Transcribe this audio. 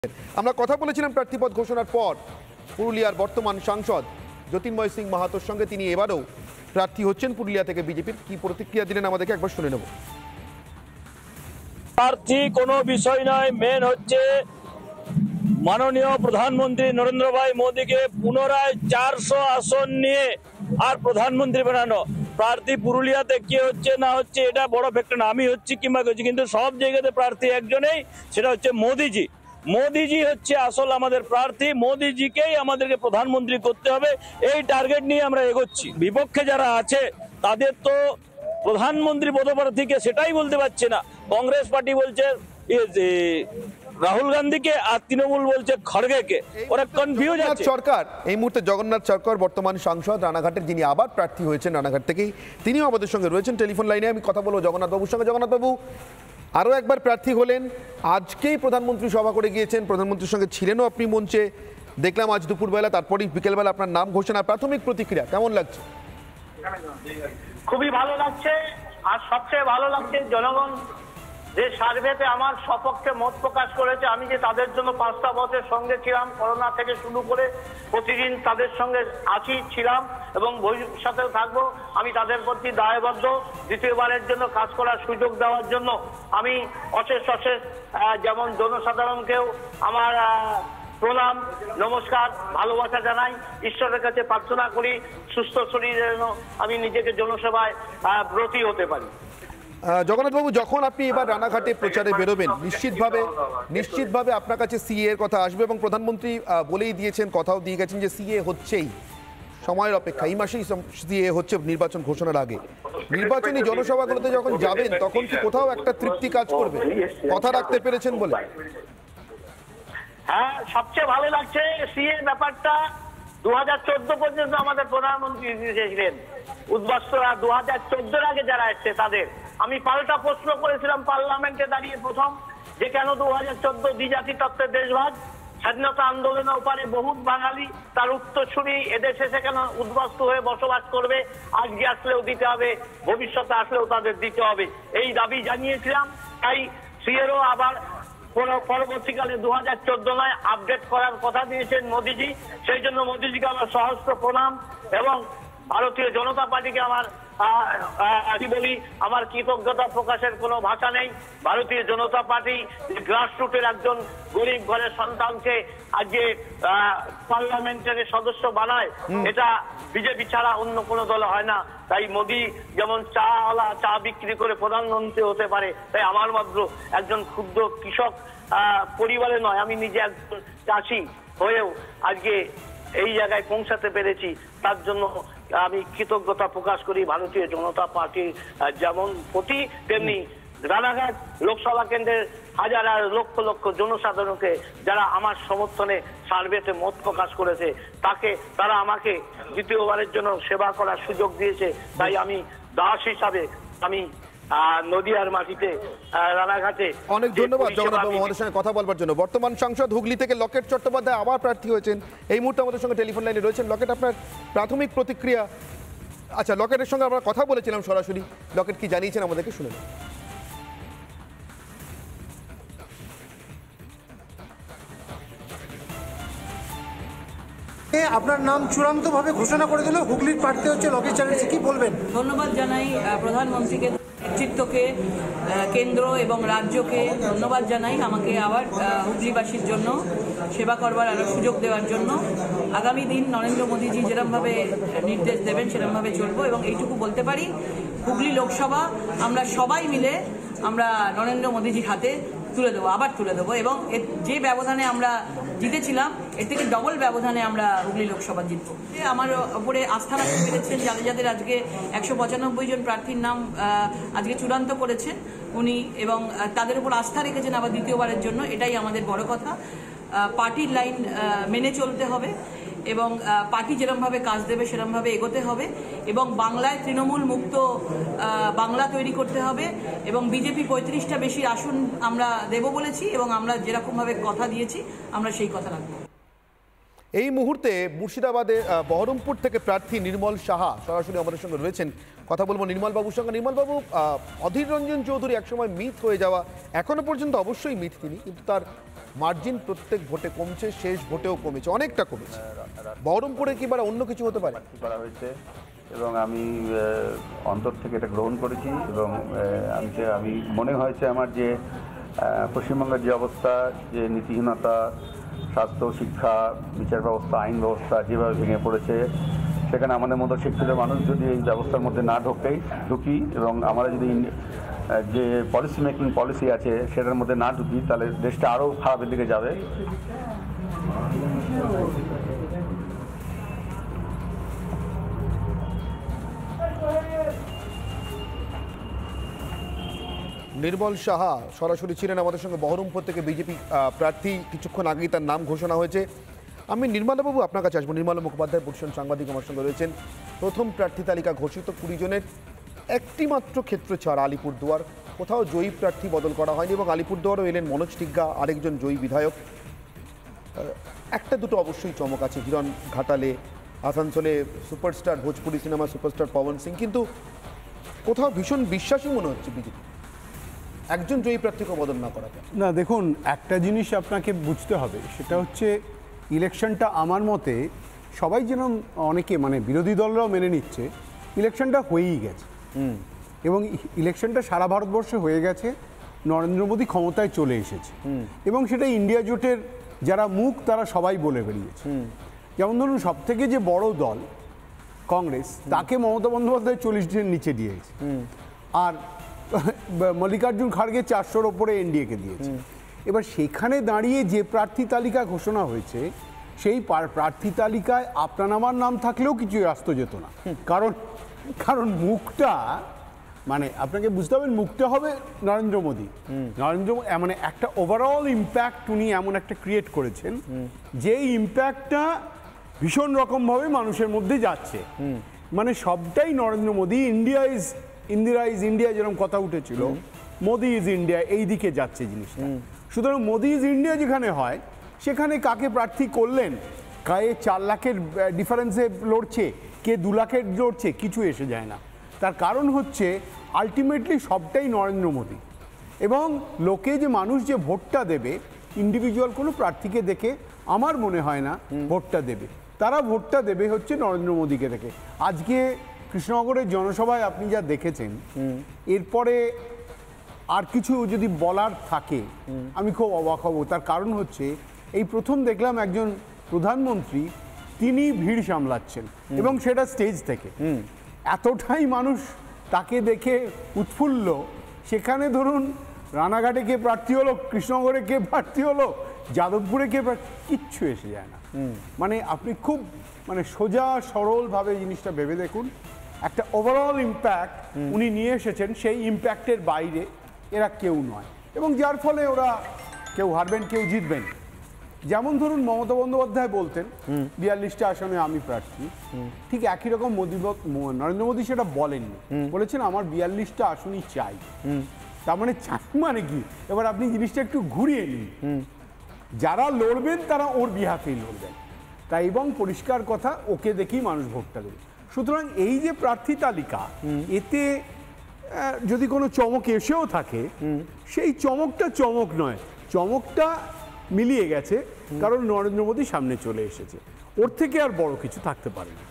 আমরা কথা বলেছিলাম প্রার্থীপদ ঘোষণার পর পুরুলিয়ার বর্তমান সাংসদ জ্যোতির্ময় সিং মাহাতোর সঙ্গে। তিনি এবারও প্রার্থী হচ্ছেন পুরুলিয়া থেকে। বিজেপির কি প্রতিক্রিয়া দিলেন আমাদেরকে একবার শুনে নেব। প্রার্থী কোনো বিষয় নয়, মেন হচ্ছে মাননীয় প্রধানমন্ত্রী নরেন্দ্র ভাই মোদীকে পুনরায় 400 আসন নিয়ে আর প্রধানমন্ত্রী বানানো। প্রার্থী পুরুলিয়াতে কি হচ্ছে না হচ্ছে এটা বড় ফ্যাক্টর না, আমি হচ্ছি কিংবা হচ্ছি, কিন্তু সব জায়গাতে প্রার্থী একজনেই, সেটা হচ্ছে মোদীজি। মোদীজি হচ্ছে আসল আমাদের প্রার্থী, মোদীজিকেই আমাদেরকে প্রধানমন্ত্রী করতে হবে, এই টার্গেট নিয়ে আমরা এগোচ্ছি। বিপক্ষে যারা আছে তাদের তো প্রধানমন্ত্রী পদপ্রার্থীকে সেটাই বলতে পারছে না। কংগ্রেস পার্টি বলছে রাহুল গান্ধীকে, আর তৃণমূল বলছে খড়গেকে। ওরা কনফিউজ আছে। সরকার এই মুহূর্তে জগন্নাথ সরকার বর্তমান সাংসদ রানাঘাটের, যিনি আবার প্রার্থী হয়েছেন রানাঘাট থেকেই, তিনিও আমাদের সঙ্গে রয়েছেন টেলিফোন লাইনে। আমি কথা বলবো জগন্নাথ বাবুর সঙ্গে। জগন্নাথ বাবু আরও একবার প্রার্থী হলেন, আজকেই প্রধানমন্ত্রী সভা করে গিয়েছেন, প্রধানমন্ত্রীর সঙ্গে ছিলেনও আপনি মঞ্চে, দেখলাম আজ দুপুরবেলা, তারপরেই বিকেলবেলা আপনার নাম ঘোষণা। প্রাথমিক প্রতিক্রিয়া কেমন লাগছে? খুবই ভালো লাগছে। আর সবচেয়ে ভালো লাগছে জনগণ যে সার্ভেতে আমার সপক্ষে মত প্রকাশ করেছে। আমি যে তাদের জন্য 5টা বছর সঙ্গে ছিলাম, করোনা থেকে শুরু করে প্রতিদিন তাদের সঙ্গে ছিলাম এবং ভবিষ্যতেও থাকবো। আমি তাদের প্রতি দায়বদ্ধ, দ্বিতীয়বারের জন্য কাজ করার সুযোগ দেওয়ার জন্য। আমি অশেষ যেমন জনসাধারণকেও আমার প্রণাম, নমস্কার, ভালোবাসা জানাই। ঈশ্বরের কাছে প্রার্থনা করি সুস্থ শরীরে যেন আমি নিজেকে জনসেবায় ব্রতী হতে পারি। জগন্নাথবাবু, যখন আপনি এবার রানাঘাটে প্রচারে বেরোবেন, নিশ্চিতভাবে আপনার কাছে সিএ এর কথা আসবে এবং প্রধানমন্ত্রী বলেই দিয়েছেন, কথাও দিয়ে গেছেন যে সিএ হচ্ছেই, সময়ের অপেক্ষা, এই মাসেই সিএ হচ্ছে নির্বাচন ঘোষণার আগে। নির্বাচনী জনসভাগুলোতে যখন যাবেন তখন কি কোথাও একটা তৃপ্তি কাজ করবে, কথা রাখতে পেরেছেন বলে? হ্যাঁ, সবচেয়ে ভালো লাগছে সিএ ব্যাপারটা। 2014 পর্যন্ত আমাদের প্রধানমন্ত্রী ছিলেন উদ্বাস্তুরা, 2014 আগে যারা এসছে তাদের আমি পাল্টা প্রশ্ন করেছিলাম পার্লামেন্টে দাঁড়িয়ে প্রথম, যে কেন 2014 দ্বিজাতি তত্ত্বের দেশভাগ, স্বাধীনতা আন্দোলনের ওপারে বহুত বাঙালি, তার উত্তরসূরি এদেশে এসে কেন উদ্বাস্তু হয়ে বসবাস করবে? আজকে আসলেও দিতে হবে, ভবিষ্যতে আসলেও তাদের দিতে হবে, এই দাবি জানিয়েছিলাম। তাই সিএরও আবার পরবর্তীকালে 2014 নয় আপডেট করার কথা দিয়েছেন মোদীজি। সেই জন্য মোদীজিকে আমার সহস্র প্রণাম এবং ভারতীয় জনতা পার্টিকে আমার বলি আমার কৃতজ্ঞতা প্রকাশের কোনো ভাষা নেই। ভারতীয় জনতা পার্টি গ্রাসরুটের একজন গরিব ঘরের সন্তানকে আজকে পার্লামেন্টের সদস্য বানায়, এটা বিজেপি ছাড়া অন্য কোনো দল হয় না। তাই মোদী যেমন চা বিক্রি করে প্রধানমন্ত্রী হতে পারে, তাই আমার মাত্র একজন ক্ষুদ্র কৃষক পরিবারে নয়, আমি নিজে একজন চাষি হয়েও আজকে এই জায়গায় পৌঁছাতে পেরেছি। তার জন্য আমি কৃতজ্ঞতা প্রকাশ করি ভারতীয় জনতা পার্টি যেমন প্রতি, তেমনি রানাঘাট লোকসভা কেন্দ্রের হাজার লক্ষ জনসাধারণকে যারা আমার সমর্থনে সার্ভেতে মত প্রকাশ করেছে, তারা আমাকে দ্বিতীয়বারের জন্য সেবা করার সুযোগ দিয়েছে। তাই আমি দাস হিসাবে আমি নদিয়ার মাটিতে রানাঘাটে। অনেক ধন্যবাদ জগন্নাথ বাবু আমাদের সঙ্গে কথা বলবার জন্য। বর্তমান সাংসদ হুগলি থেকে লকেট চট্টোপাধ্যায় আবার প্রার্থী হয়েছেন, এই মুহূর্তে আমাদের সঙ্গে টেলিফোন লাইনে রয়েছেন। লকেট, আপনার প্রাথমিক প্রতিক্রিয়া? আচ্ছা, লকেটের সঙ্গে আমরা কথা বলেছিলাম সরাসরি, লকেট কি জানিয়েছেন আমাদেরকে শুনে। আপনার নাম চূড়ান্তভাবে ঘোষণা করে দিল, হুগলির প্রার্থী হচ্ছে লকেট চ্যাটার্জি, কি বলবেন? ধন্যবাদ জানাই প্রধানমন্ত্রীকে, নেতৃত্বকে, কেন্দ্র এবং রাজ্যকে ধন্যবাদ জানাই আমাকে আবার হুগলিবাসীর জন্য সেবা করবার আরও সুযোগ দেওয়ার জন্য। আগামী দিন নরেন্দ্র মোদীজি যেরকমভাবে নির্দেশ দেবেন সেরকমভাবে চলবো এবং এইটুকু বলতে পারি, হুগলি লোকসভা আমরা সবাই মিলে আমরা নরেন্দ্র মোদীজির হাতে আবার তুলে দেবো এবং যে ব্যবধানে আমরা জিতেছিলাম এর থেকে ডবল ব্যবধানে আমরা হুগলি লোকসভা জিতবো। আমার ওপরে আস্থা রাখতে পেরেছেন যাদের আজকে 195 জন প্রার্থীর নাম আজকে চূড়ান্ত করেছেন উনি, এবং তাদের উপর আস্থা রেখেছেন আবার দ্বিতীয়বারের জন্য, এটাই আমাদের বড় কথা। পার্টির লাইন মেনে চলতে হবে এবং পার্টি যেরকমভাবে কাজ দেবে সেরকমভাবে এগোতে হবে এবং বাংলায় তৃণমূল মুক্ত বাংলা তৈরি করতে হবে এবং বিজেপি 35টা বেশি আসন আমরা দেব বলেছি এবং আমরা যেরকমভাবে কথা দিয়েছি আমরা সেই কথা রাখবো। এই মুহূর্তে মুর্শিদাবাদে বহরমপুর থেকে প্রার্থী নির্মল সাহা সরাসরি আমাদের সঙ্গে রয়েছেন। কথা বলবো নির্মল বাবুর সঙ্গে। নির্মল বাবু, অধীর রঞ্জন চৌধুরী একসময় মিথ হয়ে যাওয়া, এখনো পর্যন্ত অবশ্যই মিথ তিনি, কিন্তু তার মার্জিন প্রত্যেক ভোটে কমছে, শেষ ভোটেও কমেছে, অনেকটা কমেছে। বহরমপুরে কি এবার অন্য কিছু হতে পারে? করা হয়েছে এবং আমি অন্তর থেকে এটা গ্রহণ করেছি এবং আমি মনে হয়েছে আমার যে পশ্চিমবঙ্গের যে অবস্থা, যে নীতিহীনতা, স্বাস্থ্য, শিক্ষা, বিচার ব্যবস্থা, আইন ব্যবস্থা যেভাবে ভেঙে পড়েছে, সেখানে আমাদের মতো শিক্ষিত মানুষ যদি এই ব্যবস্থার মধ্যে না ঢুকি এবং আমরা যদি যে পলিসি আছে সেটার মধ্যে না ঢুকি, তাহলে দেশটা আরও খারাপের দিকে যাবে। নির্মল সাহা সরাসরি ছিলেন আমাদের সঙ্গে বহরমপুর থেকে, বিজেপি প্রার্থী। কিছুক্ষণ আগেই তার নাম ঘোষণা হয়েছে। আমি নির্মলবাবু আপনার কাছে আসবো। নির্মল মুখোপাধ্যায়, বর্ষণ সাংবাদিক আমার সঙ্গে রয়েছেন। প্রথম প্রার্থী তালিকা ঘোষিত 20 জনের, একটি মাত্র ক্ষেত্র ছাড়া আলিপুরদুয়ার, কোথাও জয়ী প্রার্থী বদল করা হয়নি এবং আলিপুরদুয়ারও এলেন মনোজ টিগ্গা, আরেকজন জয়ী বিধায়ক। একটা দুটো অবশ্যই চমক আছে, হিরণ ঘাটালে, আসানসোলে superstar Bhojpuri cinema superstar Pawan Singh, কিন্তু কোথাও ভীষণ বিশ্বাসী মনে হচ্ছে বিজেপি একজন জয়ী প্রার্থীকে বদল না করাতে। না, দেখুন, একটা জিনিস আপনাকে বুঝতে হবে, সেটা হচ্ছে ইলেকশনটা আমার মতে সবাই যেন, অনেকে মানে বিরোধী দলরাও মেনে নিচ্ছে, ইলেকশনটা হয়েই গেছে এবং ইলেকশনটা সারা ভারতবর্ষে হয়ে গেছে। নরেন্দ্র মোদী ক্ষমতায় চলে এসেছে এবং সেটা ইন্ডিয়া জোটের যারা মুখ তারা সবাই বলে বেরিয়েছে। যেমন ধরুন, সবথেকে যে বড় দল কংগ্রেস, তাকে মমতা বন্দ্যোপাধ্যায় 40-এর নিচে দিয়েছে, আর মল্লিকার্জুন খাড়গে 400-র ওপরে এনডিএকে দিয়েছে। এবার সেখানে দাঁড়িয়ে যে প্রার্থী তালিকা ঘোষণা হয়েছে, সেই প্রার্থী তালিকায় আপনার আমার নাম থাকলেও কিছু আসতে যেত না, কারণ মুখটা, মানে আপনাকে বুঝতে হবে, মুখটা হবে নরেন্দ্র মোদী। মানে একটা ওভারঅল ইম্প্যাক্ট উনি এমন একটা ক্রিয়েট করেছেন, যে ইম্প্যাক্টটা ভীষণ রকমভাবে মানুষের মধ্যে যাচ্ছে। মানে সবটাই Narendra Modi. India is India যেরকম কথা উঠেছিল, মোদি ইজ ইন্ডিয়া, এই দিকে যাচ্ছে জিনিসটা। সুতরাং মোদি ইজ ইন্ডিয়া যেখানে হয়, সেখানে কাকে প্রার্থী করলেন, কে 4 লাখের ডিফারেন্সে লড়ছে, কে 2 লাখের লড়ছে, কিছু এসে যায় না। তার কারণ হচ্ছে আলটিমেটলি সবটাই নরেন্দ্র মোদী। এবং লোকে যে মানুষ যে ভোটটা দেবে, ইন্ডিভিজুয়াল কোনো প্রার্থীকে দেখে আমার মনে হয় না ভোটটা দেবে। তারা ভোটটা দেবে হচ্ছে নরেন্দ্র মোদীকে দেখে। আজকে কৃষ্ণনগরের জনসভায় আপনি যা দেখেছেন, এরপরে আর কিছু যদি বলার থাকে আমি খুব অবাক হব। তার কারণ হচ্ছে, এই প্রথম দেখলাম একজন প্রধানমন্ত্রী তিনি ভিড় সামলাচ্ছেন এবং সেটা স্টেজ থেকে। এতটাই মানুষ তাকে দেখে উৎফুল্ল, সেখানে ধরুন রানাঘাটে কে প্রার্থী হলো, কৃষ্ণনগরে কে প্রার্থী হলো, যাদবপুরে কে কিচ্ছু এসে যায় না। মানে আপনি খুব সোজা সরলভাবে জিনিসটা ভেবে দেখুন, একটা ওভারঅল ইম্প্যাক্ট উনি নিয়ে এসেছেন, সেই ইম্প্যাক্টের বাইরে এরা কেউ নয় এবং যার ফলে ওরা কেউ হারবেন কেউ জিতবেন। যেমন ধরুন মমতা বন্দ্যোপাধ্যায় বলতেন 42টা আসনে আমি প্রার্থী, ঠিক একই রকম নরেন্দ্র মোদী সেটা বলেননি, বলেছেন আমার 42টা আসনই চাই। তার মানে কি, এবার আপনি জিনিসটা একটু ঘুরিয়ে নিন, যারা লড়বেন তারা ওর বিহাফেই লড়বেন, তাই এবং পরিষ্কার কথা, ওকে দেখেই মানুষ ভোটটা দেবে। সুতরাং এই যে প্রার্থী তালিকা, এতে যদি কোনো চমক এসেও থাকে, সেই চমকটা চমক নয়, চমকটা মিলিয়ে গেছে, কারণ নরেন্দ্র মোদী সামনে চলে এসেছে, ওর থেকে আর বড় কিছু থাকতে পারে না।